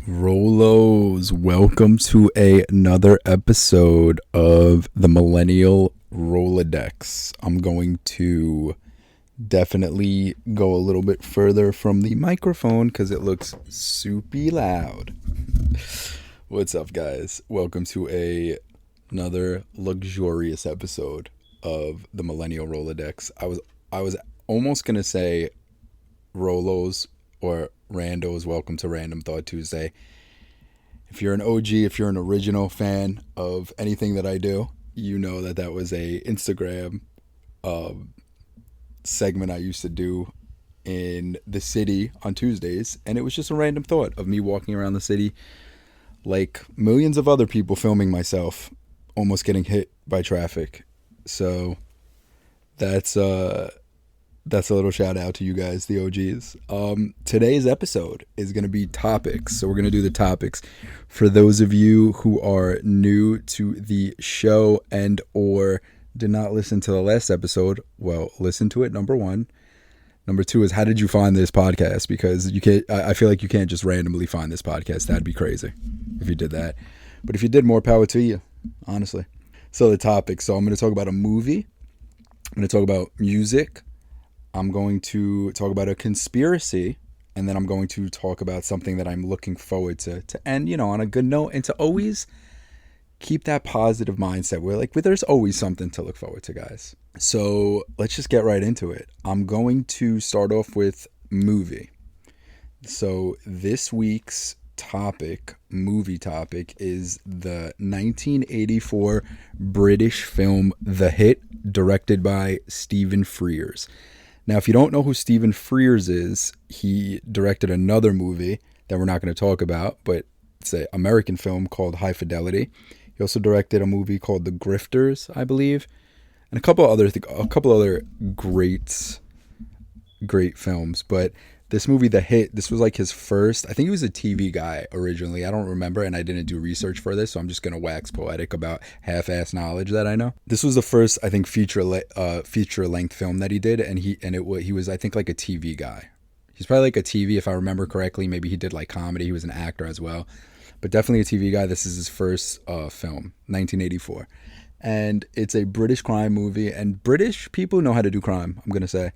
Rolos, welcome to another episode of the Millennial Rolodex. I'm going to definitely go a little bit further from the microphone because it looks soupy loud. What's up, guys? Welcome to another luxurious episode of the Millennial Rolodex. I was almost gonna say Rolos or Randos, welcome to Random Thought Tuesday. If you're an OG, if you're an original fan of anything that I do, you know that was a Instagram segment I used to do in the city on Tuesdays, and it was just a random thought of me walking around the city like millions of other people, filming myself almost getting hit by traffic. So that's a little shout out to you guys, the OGs. Today's episode is going to be topics. So we're going to do the topics. For those of you who are new to the show and or did not listen to the last episode, well, listen to it, number one. Number two is, how did you find this podcast? Because I feel like you can't just randomly find this podcast. That'd be crazy if you did that. But if you did, more power to you, honestly. So the topics. So I'm going to talk about a movie. I'm going to talk about music. I'm going to talk about a conspiracy, and then I'm going to talk about something that I'm looking forward to end, on a good note, and to always keep that positive mindset where there's always something to look forward to, guys. So let's just get right into it. I'm going to start off with movie. So this week's movie topic, is the 1984 British film The Hit, directed by Stephen Frears. Now, if you don't know who Stephen Frears is, he directed another movie that we're not going to talk about, but it's an American film called High Fidelity. He also directed a movie called The Grifters, I believe, and a couple other great films. But this movie, The Hit, this was like his first. I think he was a TV guy originally. I don't remember, and I didn't do research for this, so I'm just gonna wax poetic about half-ass knowledge that I know. This was the first, I think, feature-length film that he did, and he was, I think, like a TV guy. He's probably like a TV, if I remember correctly. Maybe he did like comedy. He was an actor as well, but definitely a TV guy. This is his first film, 1984, and it's a British crime movie. And British people know how to do crime, I'm gonna say.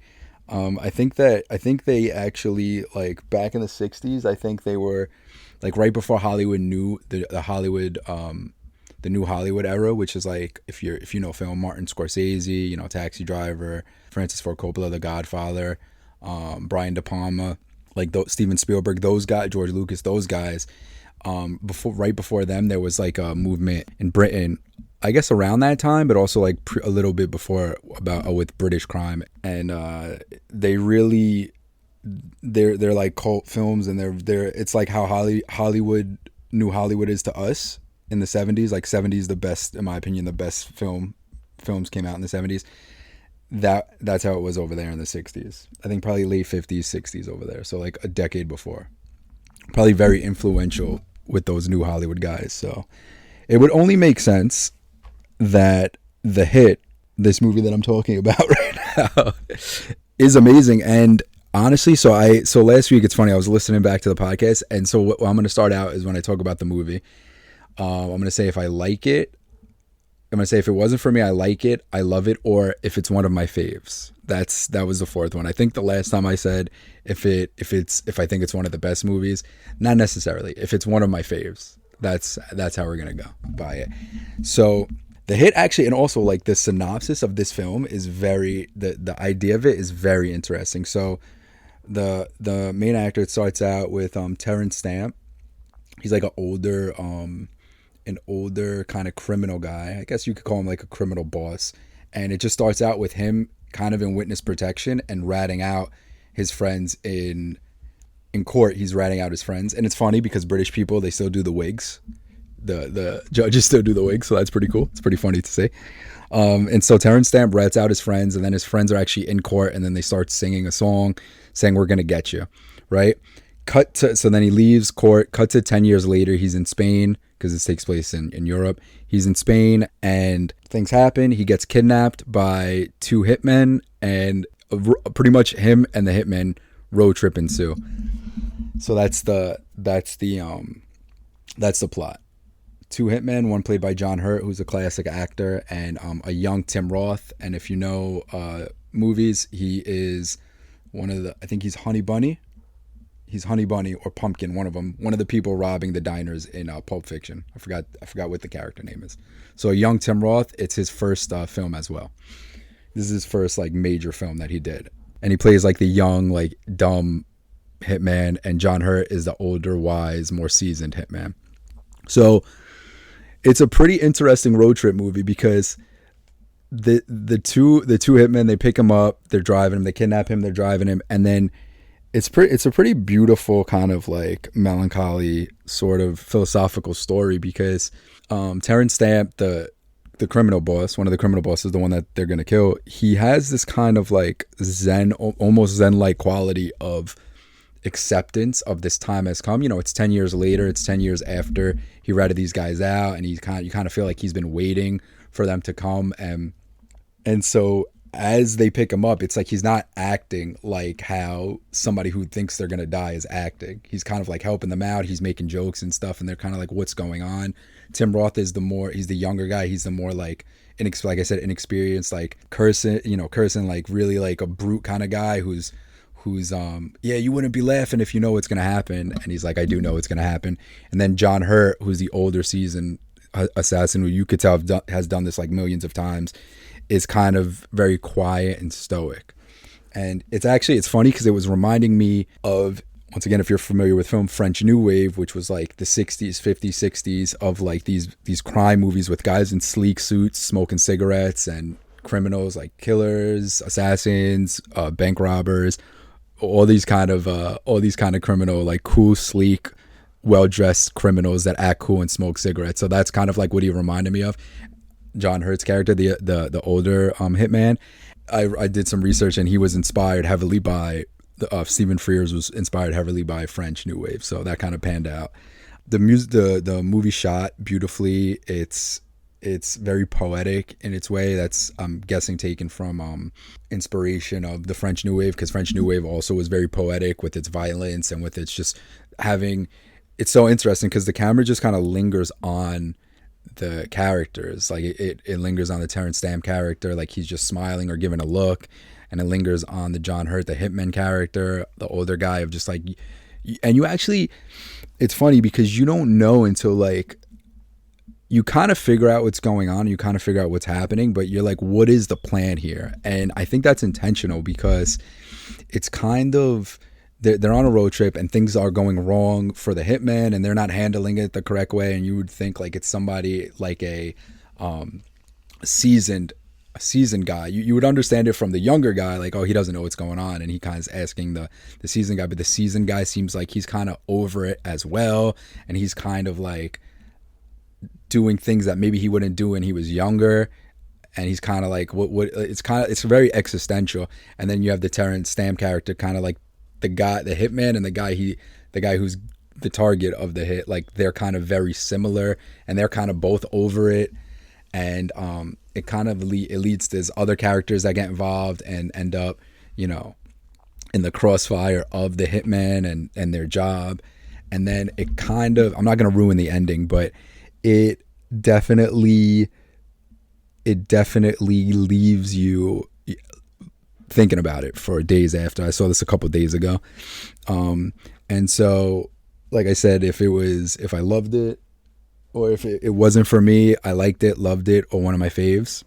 I think they actually, like, back in the 60s, I think they were like right before Hollywood knew the new Hollywood era, which is like, if you know film, Martin Scorsese, Taxi Driver, Francis Ford Coppola, The Godfather, Brian De Palma, Steven Spielberg, those guys, George Lucas, those guys. Right before them, there was like a movement in Britain, I guess around that time, but also like a little bit before, about with British crime, and they're like cult films, and they're it's like how Hollywood New Hollywood is to us in the 70s. Like 70s, the best, in my opinion, the best films came out in the 70s. That's how it was over there in the 60s. I think probably late 50s, 60s over there. So like a decade before, probably very influential with those New Hollywood guys. So it would only make sense that The Hit, this movie that I'm talking about right now, is amazing. And honestly, so last week, it's funny, I was listening back to the podcast, and so what I'm going to start out is, when I talk about the movie, I'm going to say if I like it, I'm going to say if it wasn't for me, I like it, I love it, or if it's one of my faves. That was the fourth one. I think the last time I said if I think it's one of the best movies, not necessarily. If it's one of my faves, that's how we're going to go by it. So The Hit, actually, and also like the synopsis of this film is the idea of it is very interesting. So the main actor, it starts out with Terrence Stamp. He's like an older kind of criminal guy. I guess you could call him like a criminal boss. And it just starts out with him kind of in witness protection and ratting out his friends in court. He's ratting out his friends. And it's funny because British people, they still do the wigs. The judges still do the wigs, so that's pretty cool. It's pretty funny to see. And so Terrence Stamp rats out his friends, and then his friends are actually in court, and then they start singing a song saying, "We're gonna get you," right? So then he leaves court. Cut to 10 years later, he's in Spain, because this takes place in Europe. He's in Spain, and things happen. He gets kidnapped by two hitmen, and pretty much him and the hitmen road trip ensue. So that's the plot. Two hitmen, one played by John Hurt, who's a classic actor, and a young Tim Roth. And if you know movies, he is one of the, I think he's Honey Bunny. He's Honey Bunny or Pumpkin, one of them. One of the people robbing the diners in Pulp Fiction. I forgot what the character name is. So a young Tim Roth. It's his first film as well. This is his first like major film that he did, and he plays like the young, like dumb hitman, and John Hurt is the older, wise, more seasoned hitman. So it's a pretty interesting road trip movie because the two hitmen, they pick him up, they're driving him, they kidnap him, they're driving him, and then it's a pretty beautiful kind of like melancholy sort of philosophical story because Terrence Stamp, the criminal boss, one of the criminal bosses, the one that they're gonna kill, he has this kind of like zen, almost zen like quality of acceptance of this time has come. You know, it's 10 years later, it's 10 years after he ratted these guys out, and you kind of feel like he's been waiting for them to come, and so as they pick him up, it's like he's not acting like how somebody who thinks they're gonna die is acting. He's kind of like helping them out, he's making jokes and stuff, and they're kind of like, what's going on? Tim Roth is he's the younger guy, he's the more like like I said, inexperienced, like cursing like really like a brute kind of guy who's yeah, you wouldn't be laughing if you know what's gonna happen, and he's like, I do know what's gonna happen. And then John Hurt, who's the older seasoned assassin, who you could tell has done this like millions of times, is kind of very quiet and stoic. And it's funny because it was reminding me of, once again, if you're familiar with film, French New Wave, which was like the 60s, 50s, 60s of like these crime movies with guys in sleek suits smoking cigarettes and criminals like killers, assassins, bank robbers, all these kind of criminal, like cool, sleek, well-dressed criminals that act cool and smoke cigarettes. So that's kind of like what he reminded me of. John Hurt's character, the older hitman. I did some research, and he was inspired heavily by Stephen Frears was inspired heavily by French New Wave, so that kind of panned out. The movie shot beautifully. It's very poetic in its way. That's, I'm guessing, taken from inspiration of the French New Wave, because French New Wave also was very poetic with its violence and with its just having. It's so interesting because the camera just kind of lingers on the characters, like it lingers on the Terrence Stamp character, like he's just smiling or giving a look, and it lingers on the John Hurt, the hitman character, the older guy, of just like, and you actually, it's funny because you don't know until like you kind of figure out what's going on, you kind of figure out what's happening, but you're like, what is the plan here? And I think that's intentional because it's kind of, they're on a road trip and things are going wrong for the hitman and they're not handling it the correct way, and you would think like it's somebody like a seasoned guy. You would understand it from the younger guy, like, oh, he doesn't know what's going on, and he kind of is asking the seasoned guy, but the seasoned guy seems like he's kind of over it as well, and he's kind of like doing things that maybe he wouldn't do when he was younger, and he's kind of like it's very existential. And then you have the Terrence Stamp character, kind of like the hitman, and the guy who's the target of the hit, like they're kind of very similar, and they're kind of both over it, and it kind of it leads to other characters that get involved and end up, you know, in the crossfire of the hitman and their job. And then it kind of, I'm not going to ruin the ending, but it definitely leaves you thinking about it for days after. I saw this a couple days ago. And so, like I said, if I loved it, or if it wasn't for me, I liked it, loved it, or one of my faves.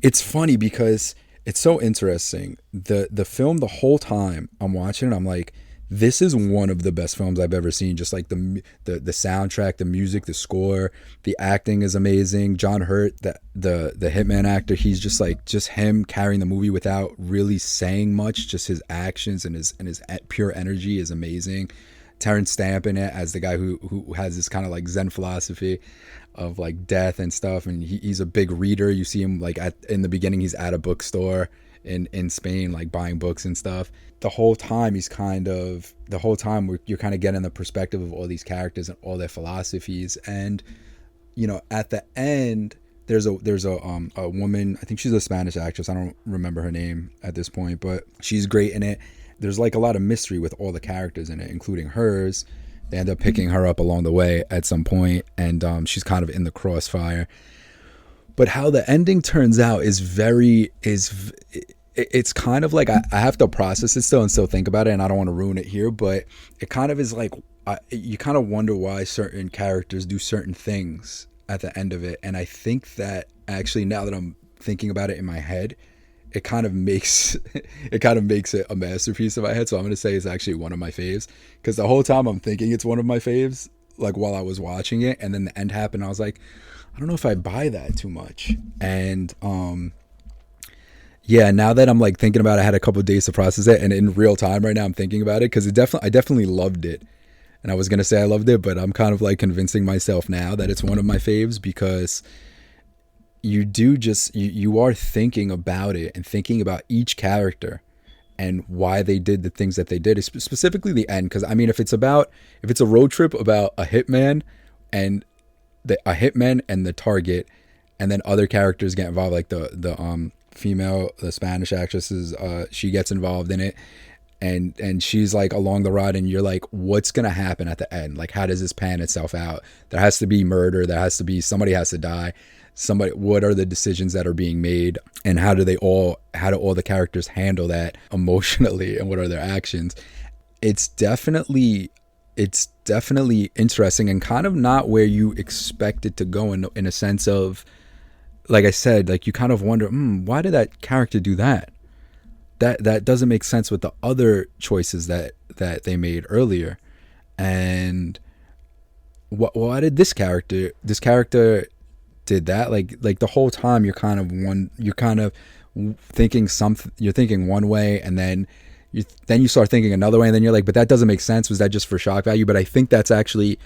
It's funny because it's so interesting. The film, the whole time I'm watching it, I'm like, this is one of the best films I've ever seen. Just like the soundtrack, the music, the score, the acting is amazing. John Hurt, the hitman actor, he's just him carrying the movie without really saying much. Just his actions and his pure energy is amazing. Terrence Stamp in it as the guy who has this kind of like Zen philosophy of like death and stuff, and he's a big reader. You see him like in the beginning, he's at a bookstore in Spain, like buying books and stuff. The whole time you're kind of getting the perspective of all these characters and all their philosophies. And you know, at the end, there's a woman, I think she's a Spanish actress, I don't remember her name at this point, but she's great in it. there's like a lot of mystery with all the characters in it, including hers. They end up picking her up along the way at some point, and she's kind of in the crossfire. But how the ending turns out is it's kind of like I have to process it still and still think about it, and I don't want to ruin it here, but it kind of is like you kind of wonder why certain characters do certain things at the end of it. And I think that actually, now that I'm thinking about it in my head, it kind of makes it a masterpiece in my head. So I'm going to say it's actually one of my faves, because the whole time I'm thinking it's one of my faves, like while I was watching it, and then the end happened, I was like, I don't know if I buy that too much. And yeah, now that I'm like thinking about it, I had a couple of days to process it, and in real time right now I'm thinking about it, because I definitely loved it. And I was going to say I loved it, but I'm kind of like convincing myself now that it's one of my faves, because you are thinking about it and thinking about each character and why they did the things that they did, specifically the end. Because I mean, if it's a road trip about a hitman and the target, and then other characters get involved, like the female, the Spanish actresses, she gets involved in it, and she's like along the ride, and you're like, what's gonna happen at the end? Like, how does this pan itself out? There has to be murder, there has to be somebody has to die. What are the decisions that are being made, and how do all the characters handle that emotionally, and what are their actions? It's definitely interesting, and kind of not where you expect it to go, in a sense of, like I said, like you kind of wonder, why did that character do that? That doesn't make sense with the other choices that they made earlier. And why did this character did that? Like the whole time you're kind of thinking you're thinking one way, and then you start thinking another way, and then you're like, but that doesn't make sense. Was that just for shock value? But I think that's actually,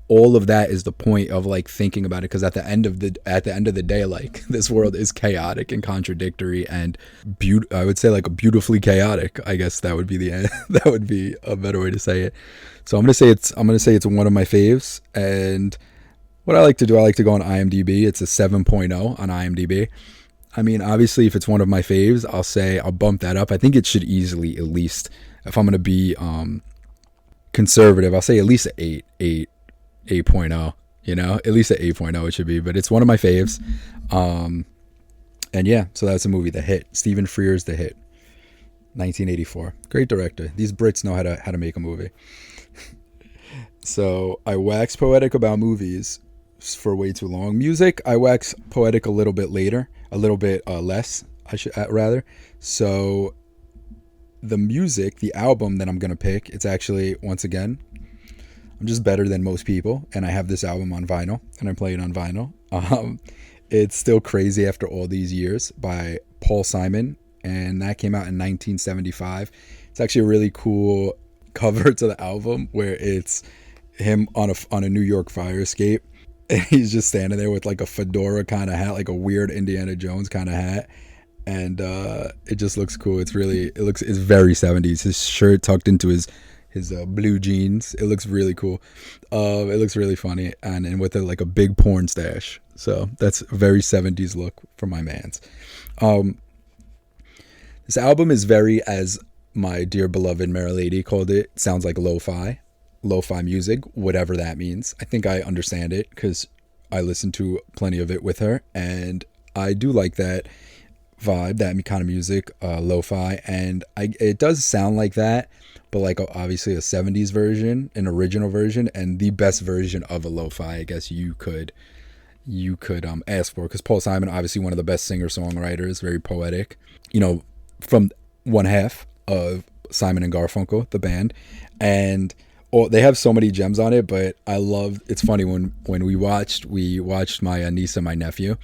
all of that is the point of like thinking about it, because at the end of the day, like, this world is chaotic and contradictory, and I would say like beautifully chaotic. I guess that would be the end. That would be a better way to say it. So I'm gonna say it's one of my faves. And what I like to do, I like to go on IMDb. It's a 7.0 on IMDb. I mean, obviously, if it's one of my faves, I'll bump that up. I think it should easily, at least, if I'm going to be conservative, I'll say at least an 8.0, at least an 8.0 it should be. But it's one of my faves. And yeah, so that's a movie, The Hit. Stephen Frears' The Hit, 1984. Great director. These Brits know how to make a movie. So I wax poetic about movies for way too long. Music, I wax poetic a little bit later, a little bit less, I should rather. So the music, the album that I'm gonna pick, it's actually, once again, I'm just better than most people, and I have this album on vinyl, and I play it on vinyl. It's Still Crazy After All These Years by Paul Simon, and that came out in 1975. It's actually a really cool cover to the album, where it's him on a New York fire escape, and he's just standing there with like a fedora kind of hat, like a weird Indiana Jones kind of hat, and it just looks cool. It's very 70s. His shirt tucked into his blue jeans. It looks really cool. It looks really funny, and with like a big porn stash. So that's a very 70s look for my mans. This album is very, as my dear beloved Mary Lady called it, sounds like lo-fi music, whatever that means. I think I understand it, because I listen to plenty of it with her, and I do like that vibe, that kind of music, lo-fi, and it does sound like that, but like obviously a 70s version, an original version, and the best version of a lo-fi, I guess you could ask for, because Paul Simon, obviously one of the best singer-songwriters, very poetic, from one half of Simon and Garfunkel, the band, and they have so many gems on it. But it's funny, when we watched my niece and my nephew,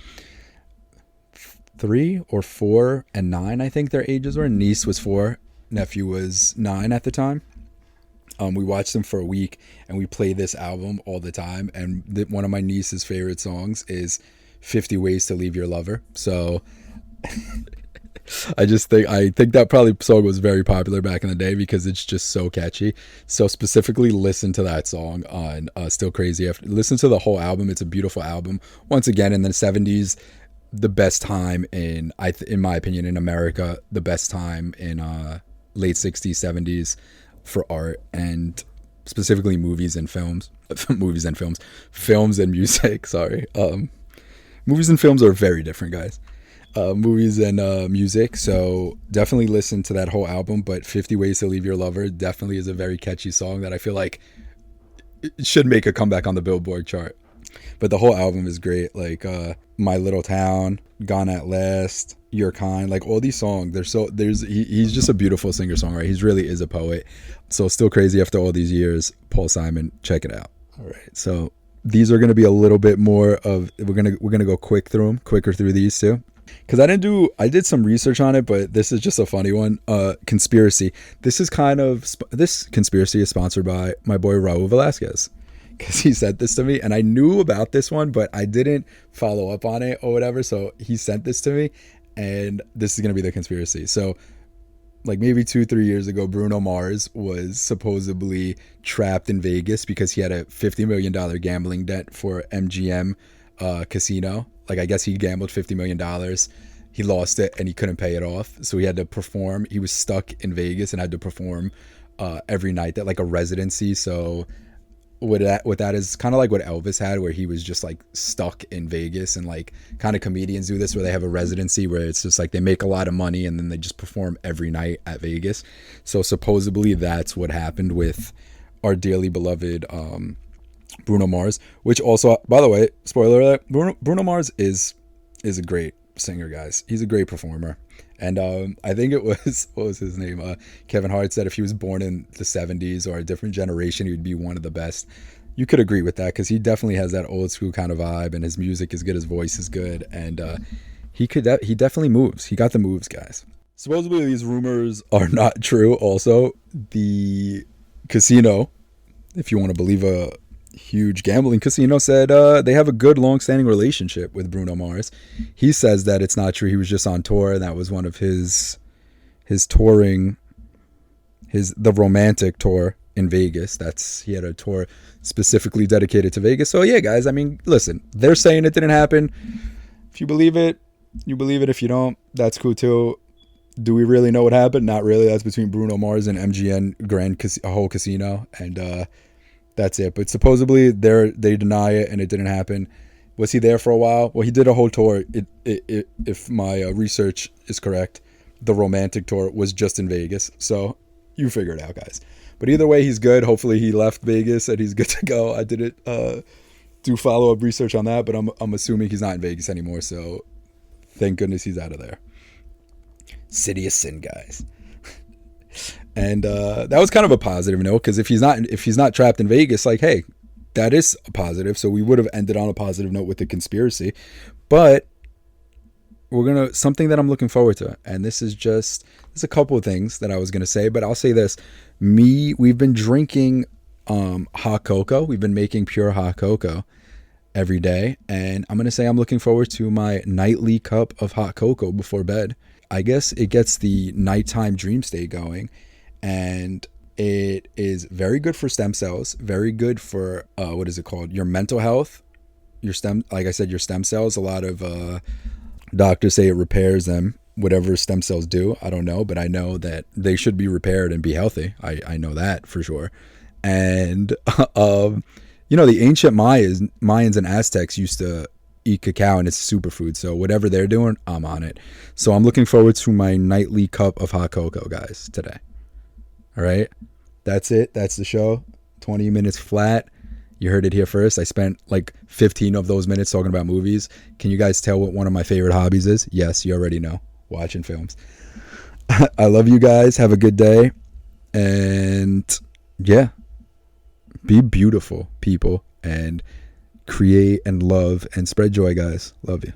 3 or 4 and 9, I think their ages were. Niece was 4, nephew was 9 at the time. We watched them for a week, and we played this album all the time, and one of my niece's favorite songs is 50 Ways to Leave Your Lover. So I think that probably song was very popular back in the day, because it's just so catchy. So specifically, listen to that song on Still Crazy After. Listen to the whole album. It's a beautiful album. Once again, in the 70s, the best time in my opinion, in America, the best time in late 60s, 70s for art, and specifically movies and films. Films and music, sorry. Movies and films are very different, guys. Movies and music, so definitely listen to that whole album. But 50 Ways to Leave Your Lover definitely is a very catchy song that I feel like it should make a comeback on the Billboard chart. But the whole album is great, like My Little Town, Gone at Last, You're Kind, like all these songs, he's just a beautiful singer-songwriter. He really is a poet. So Still Crazy After All These Years, Paul Simon, check it out. All right, so these are going to be a little bit more of, we're gonna go quicker through these two, because I did some research on it, but this is just a funny one. Conspiracy. This conspiracy is sponsored by my boy Raul Velasquez, because he sent this to me, and I knew about this one, but I didn't follow up on it or whatever. So he sent this to me, and this is gonna be the conspiracy. So, like maybe 2-3 years ago, Bruno Mars was supposedly trapped in Vegas because he had a $50 million gambling debt for MGM casino. Like, I guess he gambled $50 million. He lost it and he couldn't pay it off. So he had to perform. He was stuck in Vegas and had to perform every night, that like a residency. So what that is kind of like what Elvis had, where he was just like stuck in Vegas, and like kind of comedians do this, where they have a residency where it's just like they make a lot of money and then they just perform every night at Vegas. So supposedly that's what happened with our dearly beloved Bruno Mars, which also, by the way, spoiler alert, Bruno Mars is a great singer, guys. He's a great performer. And I think it was, what was his name? Kevin Hart said if he was born in the 70s or a different generation, he would be one of the best. You could agree with that, because he definitely has that old school kind of vibe, and his music is good, his voice is good, and he definitely moves. He got the moves, guys. Supposedly these rumors are not true. Also, the casino, if you want to believe a huge gambling casino, said they have a good long-standing relationship with Bruno Mars. He says that it's not true. He was just on tour, and that was one of his touring, the romantic tour in Vegas. He had a tour specifically dedicated to Vegas. So yeah, guys, I mean, listen, they're saying it didn't happen. If you believe it, you believe it. If you don't, that's cool too. Do we really know what happened? Not really. That's between Bruno Mars and MGM whole casino, and that's it. But supposedly they deny it and it didn't happen. Was he there for a while? Well, he did a whole tour. If my research is correct, the romantic tour was just in Vegas. So you figure it out, guys. But either way, he's good. Hopefully he left Vegas and he's good to go. I didn't do follow-up research on that, but I'm assuming he's not in Vegas anymore. So thank goodness he's out of there. City of Sin, guys. And that was kind of a positive note, because if he's not trapped in Vegas, like, hey, that is a positive. So we would have ended on a positive note with the conspiracy. But something that I'm looking forward to, and there's a couple of things that I was gonna say, but I'll say this: we've been drinking hot cocoa. We've been making pure hot cocoa every day, and I'm gonna say I'm looking forward to my nightly cup of hot cocoa before bed. I guess it gets the nighttime dream state going, and it is very good for stem cells, very good for what is it called? Your mental health, like I said, your stem cells. A lot of doctors say it repairs them, whatever stem cells do. I don't know, but I know that they should be repaired and be healthy. I know that for sure. And the ancient Mayans and Aztecs used to eat cacao, and it's a superfood. So whatever they're doing, I'm on it. So I'm looking forward to my nightly cup of hot cocoa, guys, today. All right, that's it. That's the show. 20 minutes flat. You heard it here first. I spent like 15 of those minutes talking about movies. Can you guys tell what one of my favorite hobbies is? Yes, you already know. Watching films. I love you guys. Have a good day. And yeah, be beautiful, people, and create and love and spread joy, guys. Love you.